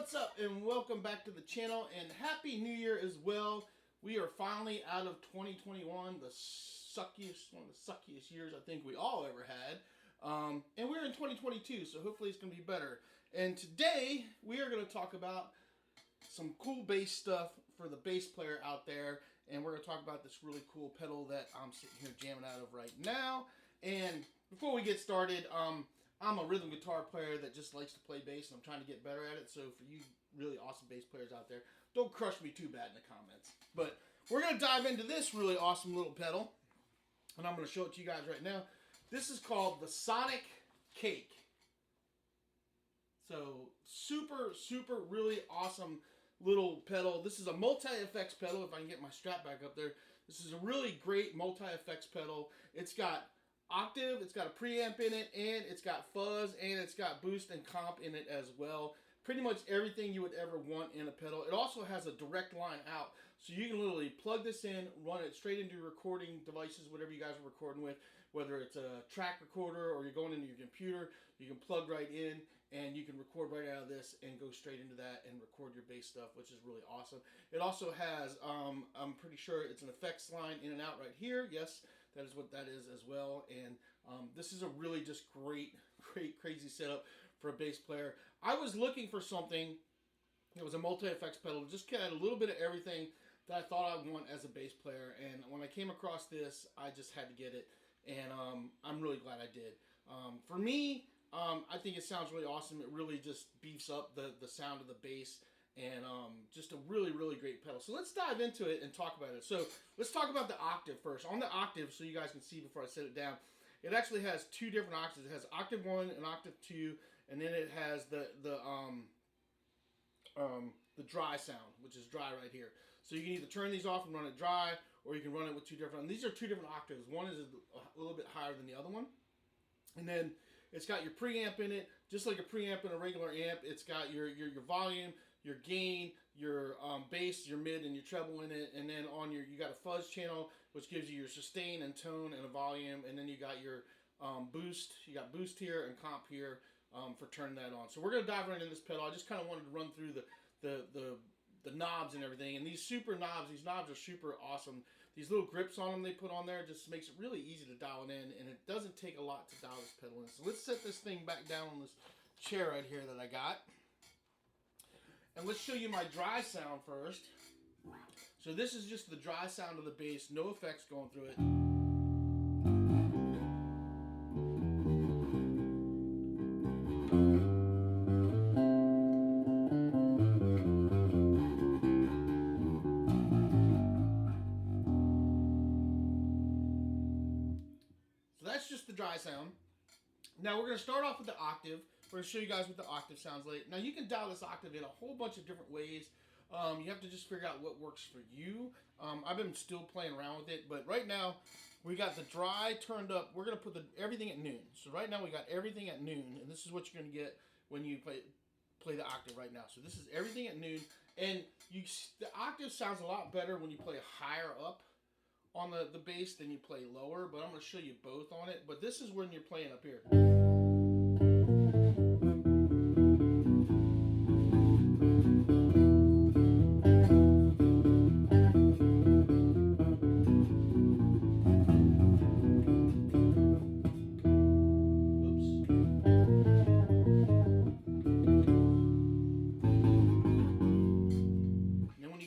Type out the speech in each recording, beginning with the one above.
what's up, and welcome back to the channel, and Happy New Year as well. We are finally out of 2021, the suckiest, one of the suckiest years I think we all ever had. And we're in 2022, so hopefully it's going to be better. And today, we are going to talk about some cool bass stuff for the bass player out there. And we're going to talk about this really cool pedal that I'm sitting here jamming out of right now. And before we get started, I'm a rhythm guitar player that just likes to play bass, and I'm trying to get better at it. So for you really awesome bass players out there, don't crush me too bad in the comments. But we're going to dive into this really awesome little pedal, and I'm going to show it to you guys right now. This is called the Sonicake. So super really awesome little pedal. This is a multi-effects pedal. If I can get my strap back up there, this is a really great multi-effects pedal. It's got Octave, it's got a preamp in it, and it's got fuzz, and it's got boost and comp in it as well. Pretty much everything you would ever want in a pedal. It also has a direct line out, so you can literally plug this in, run it straight into your recording devices, whatever you guys are recording with, whether it's a track recorder or you're going into your computer. You can plug right in, and you can record right out of this and go straight into that and record your bass stuff, which is really awesome. It also has, I'm pretty sure it's an effects line in and out right here. Yes, that is what that is as well. And this is a really just great, crazy setup for a bass player. I was looking for something that was a multi-effects pedal, just kind of a little bit of everything that I thought I'd want as a bass player. And when I came across this, I just had to get it. And I'm really glad I did. For me, I think it sounds really awesome. It really just beefs up the sound of the bass. And just a really great pedal. So let's dive into it and talk about it. So let's talk about the Octave first. On the Octave, so you guys can see before I set it down, it actually has two different octaves. It has Octave 1 and Octave 2, and then it has the dry sound, which is dry right here. So you can either turn these off and run it dry, or you can run it with two different. And these are two different octaves. One is a little bit higher than the other one, and then it's got your preamp in it, just like a preamp in a regular amp. It's got your volume, your gain, your bass, your mid, and your treble in it. And then on you got a fuzz channel, which gives you your sustain and tone and a volume. And then you got your boost. You got boost here and comp here for turning that on. So we're gonna dive right into this pedal. I just kind of wanted to run through the knobs and everything. And these super knobs, these knobs are super awesome. These little grips on them they put on there just makes it really easy to dial it in, and it doesn't take a lot to dial this pedal in. So let's set this thing back down on this chair right here that I got. And let's show you my dry sound first. So this is just the dry sound of the bass, no effects going through it. So that's just the dry sound. Now we're going to start off with the octave. We're going to show you guys what the octave sounds like. Now you can dial this octave in a whole bunch of different ways. You have to just figure out what works for you. I've been still playing around with it, but right now we got the dry turned up. We're going to put everything at noon. So right now we got everything at noon, and this is what you're going to get when you play the octave right now. So this is everything at noon, and the octave sounds a lot better when you play higher up on the bass than you play lower, but I'm going to show you both on it. But this is when you're playing up here.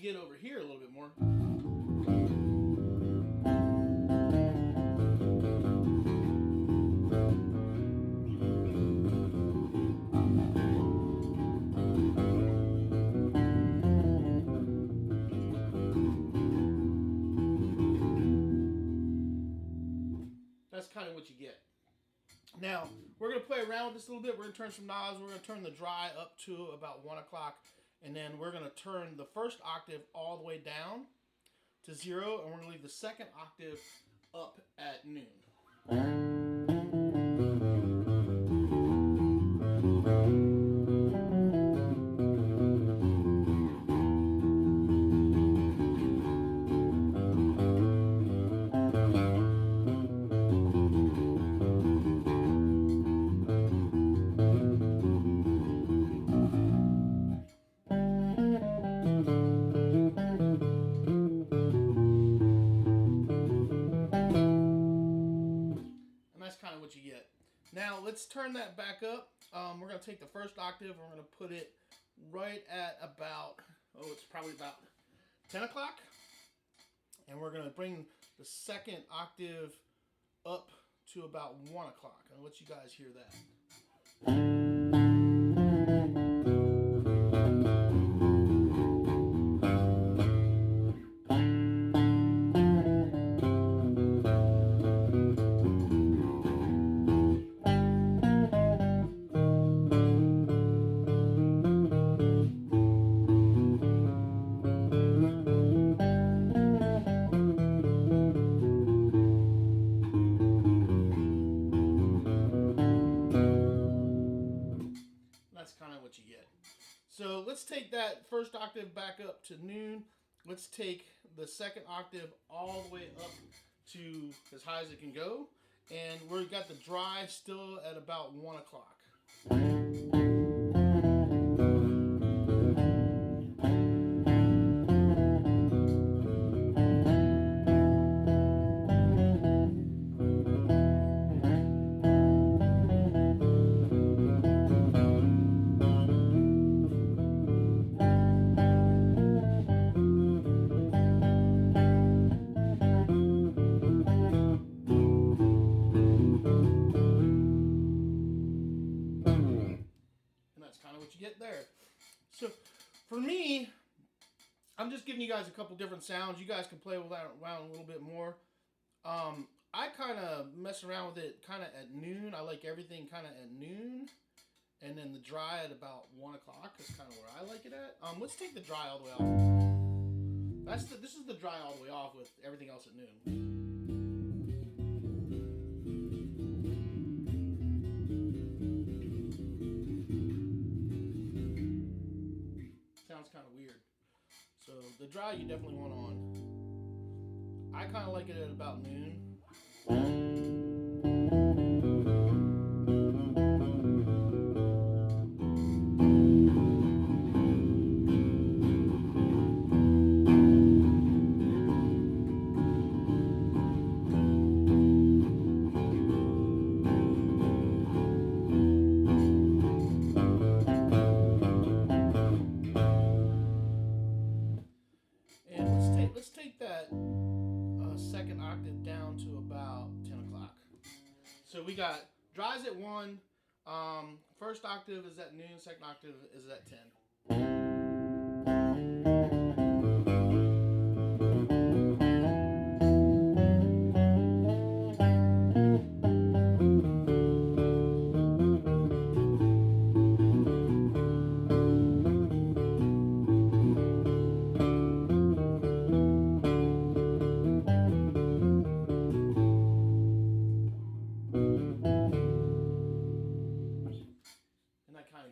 Get over here a little bit more. That's kind of what you get. Now, we're going to play around with this a little bit. We're going to turn some knobs. We're going to turn the dry up to about 1 o'clock. And then we're going to turn the first octave all the way down to 0. And we're going to leave the second octave up at noon. what you get. Now let's turn that back up. We're going to take the first octave and we're going to put it right at about, it's probably about 10 o'clock. And we're going to bring the second octave up to about 1 o'clock. I'll let you guys hear that. What you get. So let's take that first octave back up to noon. Let's take the second octave all the way up to as high as it can go. And we've got the dry still at about 1 o'clock. Get there. So for me, I'm just giving you guys a couple different sounds. You guys can play with that around a little bit more. I kind of mess around with it kind of at noon. I like everything kind of at noon, and then the dry at about 1 o'clock is kind of where I like it at. Let's take the dry all the way off. This is the dry all the way off with everything else at noon. Kind of weird. So the dry you definitely want on. I kind of like it at about noon. Let's take that second octave down to about 10 o'clock. So we got dries at 1, first octave is at noon, second octave is at 10.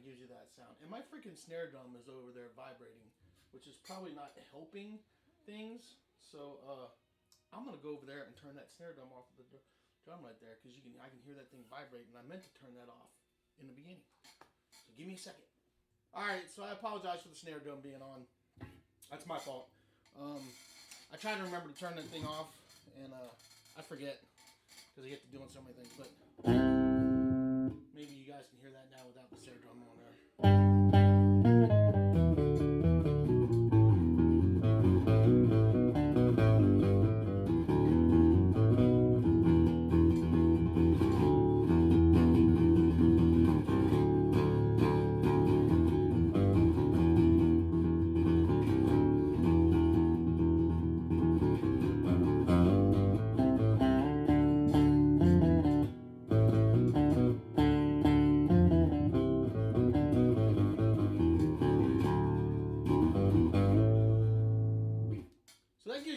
Gives you that sound. And my freaking snare drum is over there vibrating, which is probably not helping things. So I'm gonna go over there and turn that snare drum off of the drum right there, because I can hear that thing vibrate, and I meant to turn that off in the beginning. So give me a second. All right, so I apologize for the snare drum being on. That's my fault. I try to remember to turn that thing off, and I forget because I get to doing so many things, but maybe you guys can hear that now without the snare drum on there.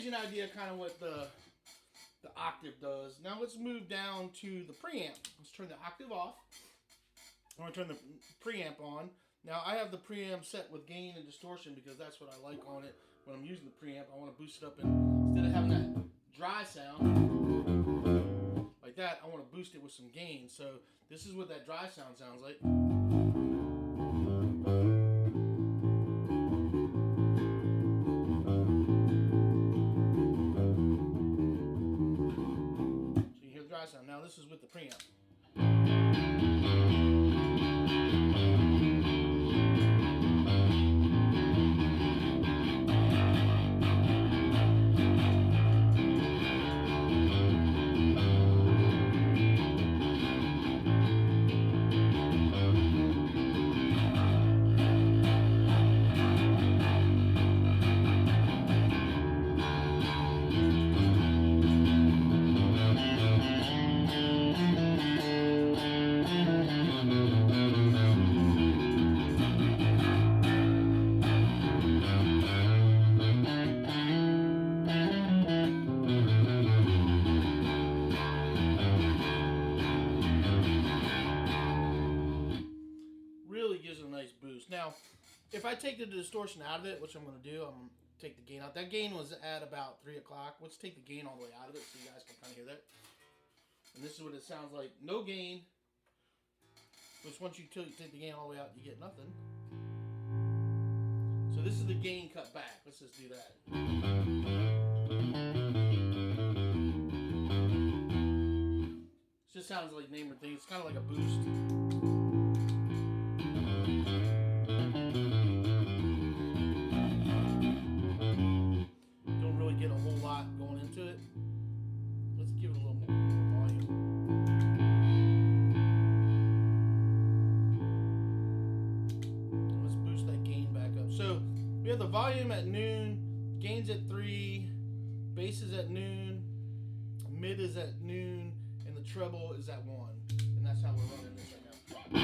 Idea kind of what the octave does. Now let's move down to the preamp. Let's turn the octave off. I'm going to turn the preamp on. Now I have the preamp set with gain and distortion because that's what I like on it when I'm using the preamp. I want to boost it up, and instead of having that dry sound like that, I want to boost it with some gain. So this is what that dry sound sounds like. Sound. Now this is with the preamp. Now, if I take the distortion out of it, which I'm going to do, I'm going to take the gain out. That gain was at about 3 o'clock. Let's take the gain all the way out of it so you guys can kind of hear that. And this is what it sounds like. No gain. Which once you take the gain all the way out, you get nothing. So this is the gain cut back. Let's just do that. It just sounds like name or thing. It's kind of like a boost. Don't really get a whole lot going into it. Let's give it a little more volume. Let's boost that gain back up. So we have the volume at noon, gain's at 3, bass is at noon, mid is at noon, and the treble is at 1. And that's how we're running this right now.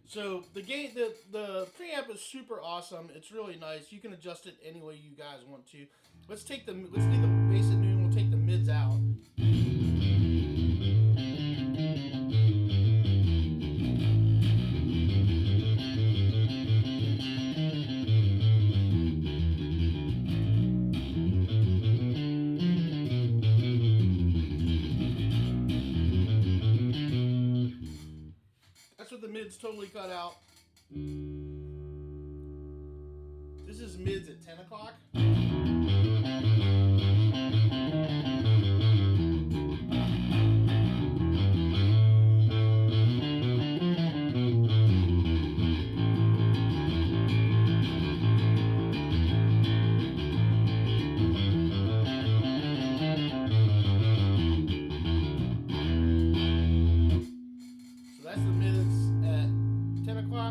So the preamp is super awesome. It's really nice. You can adjust it any way you guys want to. Let's leave the bass at noon. We'll take the mids out. The mids totally cut out. This is mids at 10 o'clock.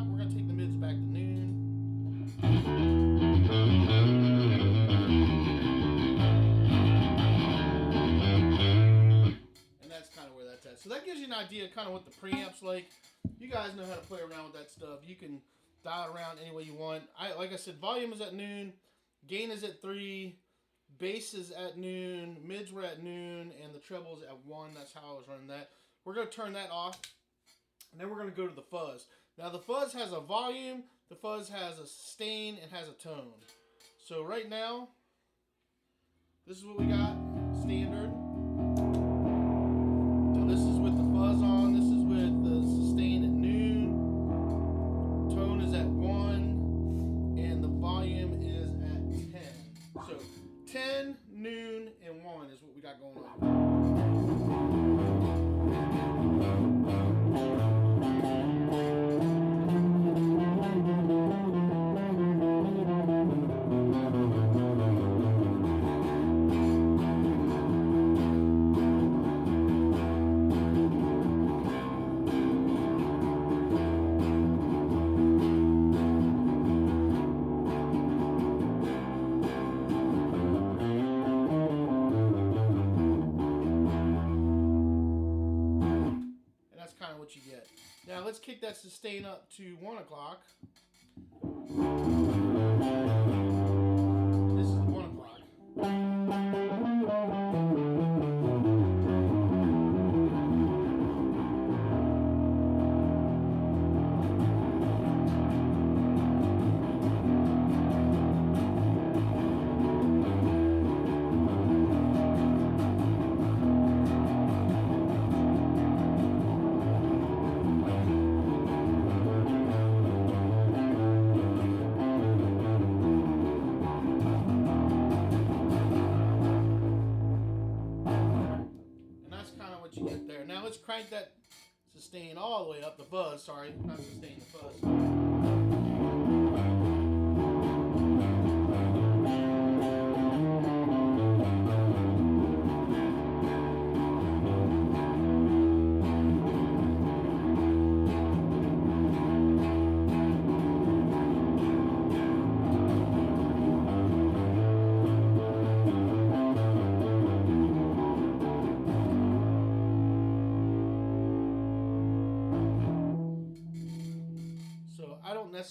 We're going to take the mids back to noon. And that's kind of where that's at. So that gives you an idea of kind of what the preamp's like. You guys know how to play around with that stuff. You can dial around any way you want. Like I said, volume is at noon. Gain is at 3. Bass is at noon. Mids were at noon. And the treble is at 1. That's how I was running that. We're going to turn that off. And then we're going to go to the fuzz. Now the fuzz has a volume, the fuzz has a sustain, and has a tone. So right now, this is what we got, standard. Now this is with the fuzz on, this is with the sustain at noon, tone is at 1, and the volume is at 10. So 10, noon, and 1 is what we got going on. What you get. Now let's kick that sustain up to 1 o'clock. This is 1 o'clock. You get there. Now let's crank that sustain all the way up, the fuzz, sorry, not sustain, the fuzz.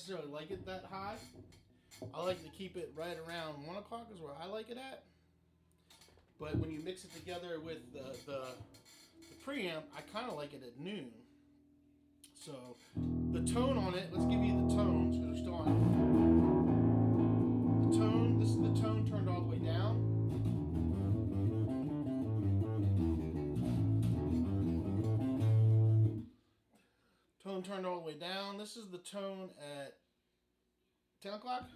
necessarily like it that high. I like to keep it right around 1 o'clock is where I like it at. But when you mix it together with the preamp, I kind of like it at noon. So the tone on it, let's give you the tones because we're still on. The tone, this is the tone turned all the way down. Tone turned all the way down. This is the tone at 10 o'clock.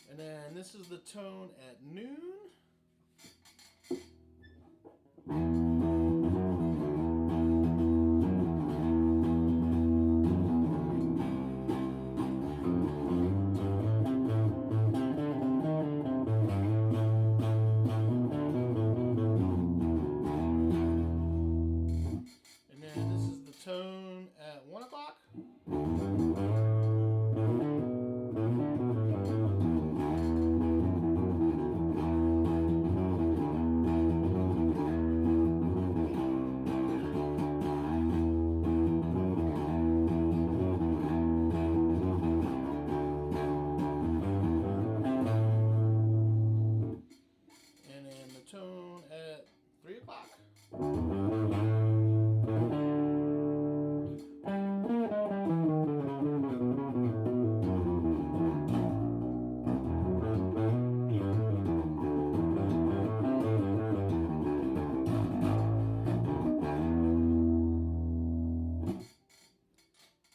And then this is the tone at noon. Tone at 1 o'clock. And then the tone at 3 o'clock.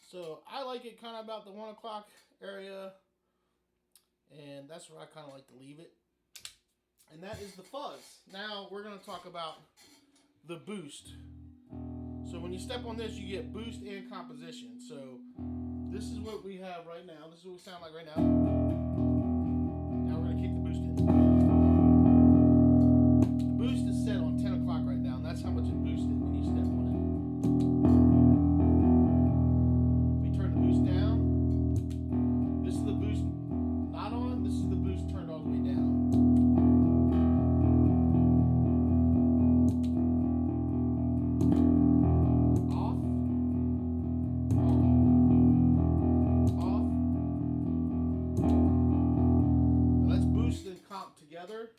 So I like it kind of about the 1 o'clock area, and that's where I kind of like to leave it. And that is the fuzz. Now we're going to talk about the boost. So when you step on this, you get boost and composition. So this is what we have right now. This is what we sound like right now. Now we're going to kick the boost in. The boost is set on 10 o'clock right now, and that's how much it boosted when you step on it. Down. This is the boost not on. This is the boost turned all the way down. Off. On. Off. Now let's boost and comp together.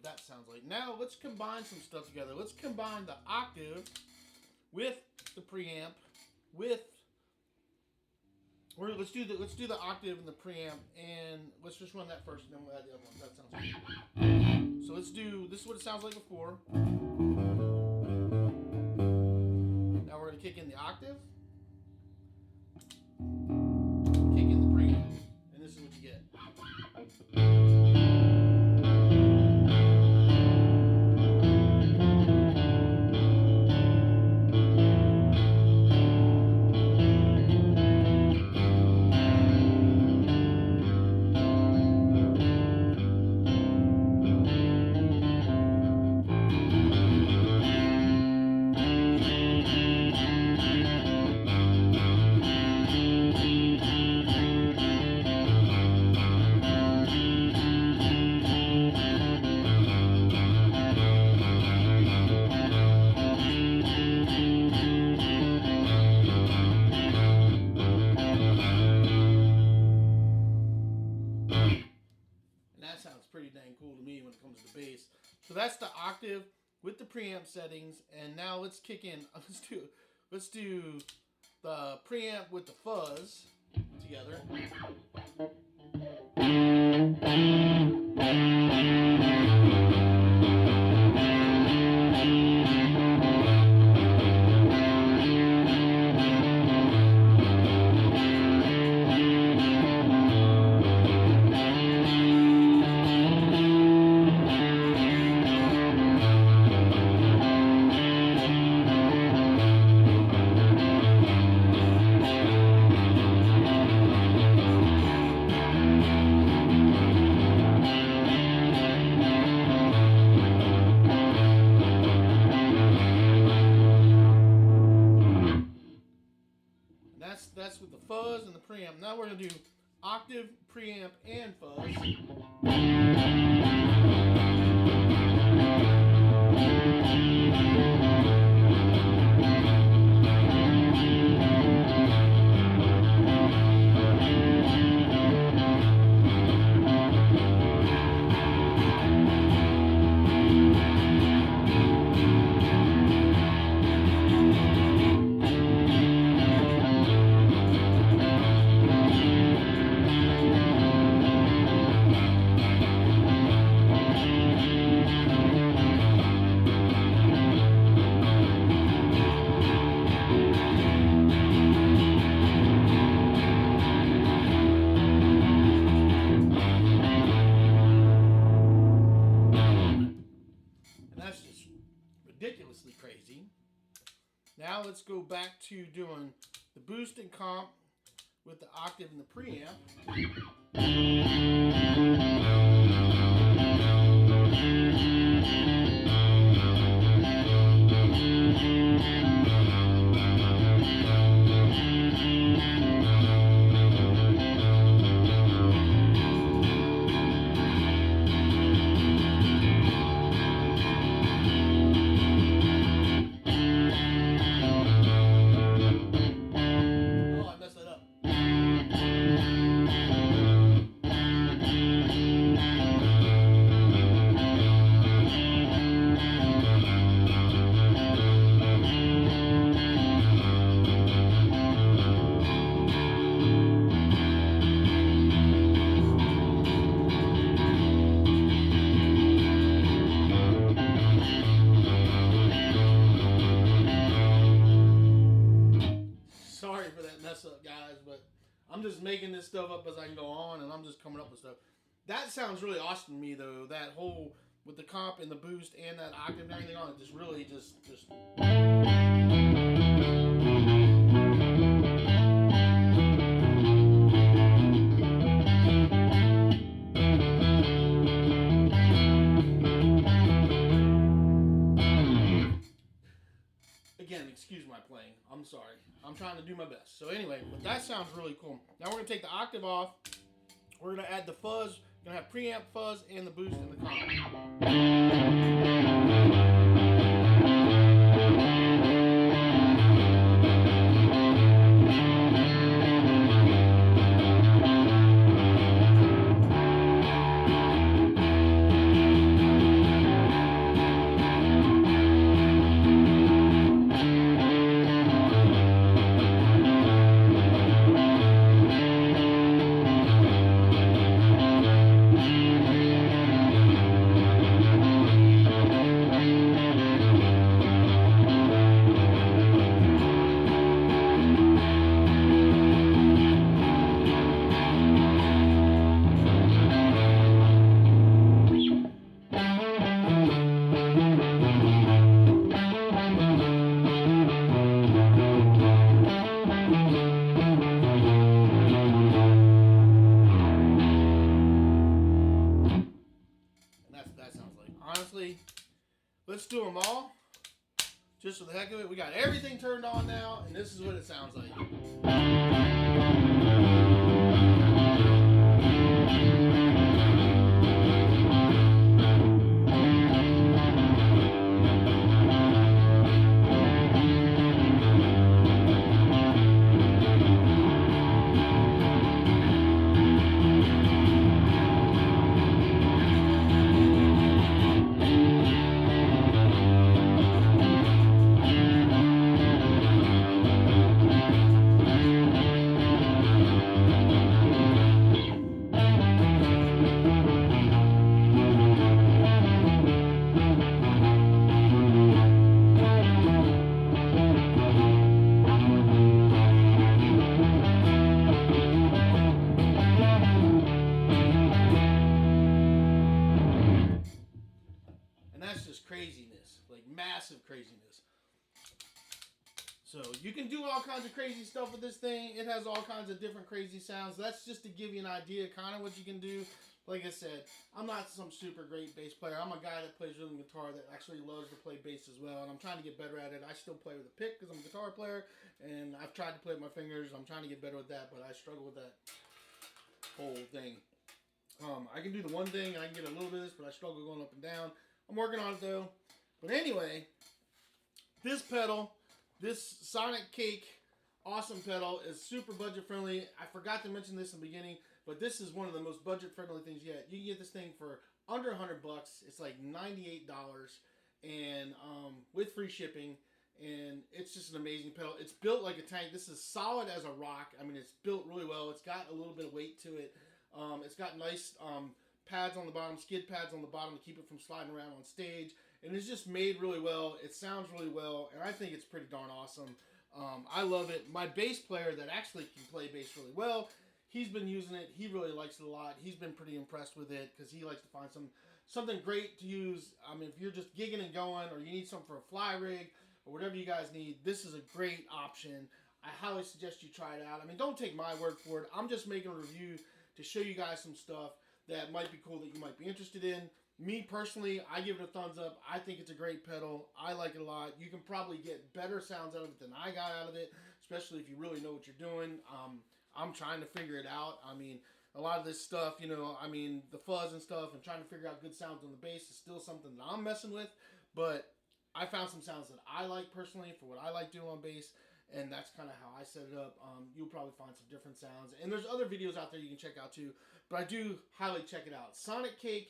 That sounds like. Now let's combine some stuff together. Let's combine the octave with the preamp with let's do the octave and the preamp, and let's just run that first and then we'll add the other ones. That sounds good. So let's do this is what it sounds like before. Now we're gonna kick in the octave, kick in the preamp, and this is what you get. Pretty dang cool to me when it comes to bass. So that's the octave with the preamp settings, and now let's kick in. Let's do the preamp with the fuzz together. preamp. Now we're going to do octave, preamp, and fuzz. Ridiculously crazy. Now let's go back to doing the boost and comp with the octave and the preamp. Up, guys, but I'm just making this stuff up as I go on, and I'm just coming up with stuff. That sounds really awesome to me, though. That whole with the comp and the boost and that octave and everything on it, just really just. Again, excuse my playing. I'm sorry. I'm trying to do my best. So anyway, but that sounds really cool. Now we're going to take the octave off. We're going to add the fuzz. We're going to have preamp, fuzz, and the boost and the comp. Honestly, let's do them all. Just for the heck of it. We got everything turned on now, and this is what it sounds like. You can do all kinds of crazy stuff with this thing. It has all kinds of different crazy sounds. That's just to give you an idea kind of what you can do. Like I said, I'm not some super great bass player. I'm a guy that plays rhythm guitar that actually loves to play bass as well, and I'm trying to get better at it. I still play with a pick because I'm a guitar player, and I've tried to play with my fingers. I'm trying to get better with that, but I struggle with that whole thing. I can do the one thing, and I can get a little bit of this, but I struggle going up and down. I'm working on it, though. But anyway, this pedal, this Sonicake awesome pedal, is super budget friendly. I forgot to mention this in the beginning, but this is one of the most budget friendly things yet. You can get this thing for under $100 bucks. It's like $98, and with free shipping. And it's just an amazing pedal. It's built like a tank. This is solid as a rock. I mean, it's built really well. It's got a little bit of weight to it. It's got nice pads on the bottom, skid pads on the bottom to keep it from sliding around on stage. And it's just made really well. It sounds really well, and I think it's pretty darn awesome. I love it. My bass player that actually can play bass really well, he's been using it. He really likes it a lot. He's been pretty impressed with it because he likes to find something great to use. I mean, if you're just gigging and going, or you need something for a fly rig, or whatever you guys need, this is a great option. I highly suggest you try it out. I mean, don't take my word for it. I'm just making a review to show you guys some stuff that might be cool that you might be interested in. Me personally, I give it a thumbs up. I think it's a great pedal. I like it a lot. You can probably get better sounds out of it than I got out of it, especially if you really know what you're doing. I'm trying to figure it out. I mean, a lot of this stuff, you know, I mean, the fuzz and stuff and trying to figure out good sounds on the bass is still something that I'm messing with, but I found some sounds that I like personally for what I like doing on bass, and that's kind of how I set it up. You'll probably find some different sounds, and there's other videos out there you can check out too, but I do highly check it out. Sonicake,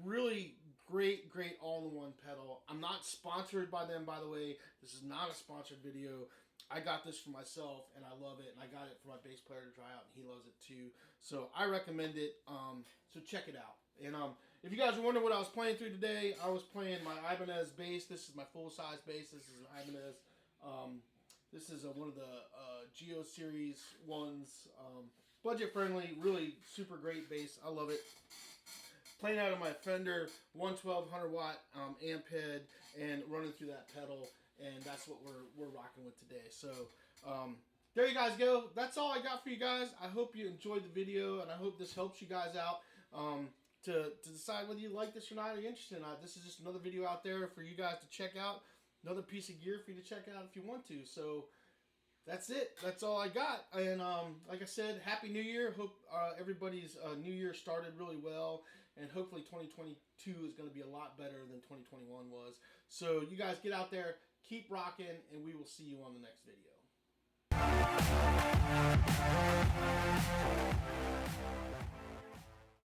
really great all-in-one pedal. I'm not sponsored by them, by the way. This is not a sponsored video. I got this for myself, and I love it, and I got it for my bass player to try out, and he loves it too. So I recommend it. So check it out. And if you guys are wondering what I was playing through today, I was playing my Ibanez bass. This is my full-size bass. This is an Ibanez. This is one of the Geo Series ones. Budget-friendly, really super great bass. I love it. Playing out of my Fender 112 100-watt amp head and running through that pedal, and that's what we're rocking with today. So there you guys go. That's all I got for you guys. I hope you enjoyed the video, and I hope this helps you guys out to decide whether you like this or not, or you're interested or not. This is just another video out there for you guys to check out. Another piece of gear for you to check out if you want to. So that's it. That's all I got. And like I said, Happy New Year. Hope everybody's New Year started really well. And hopefully 2022 is going to be a lot better than 2021 was. So you guys get out there, keep rocking, and we will see you on the next video.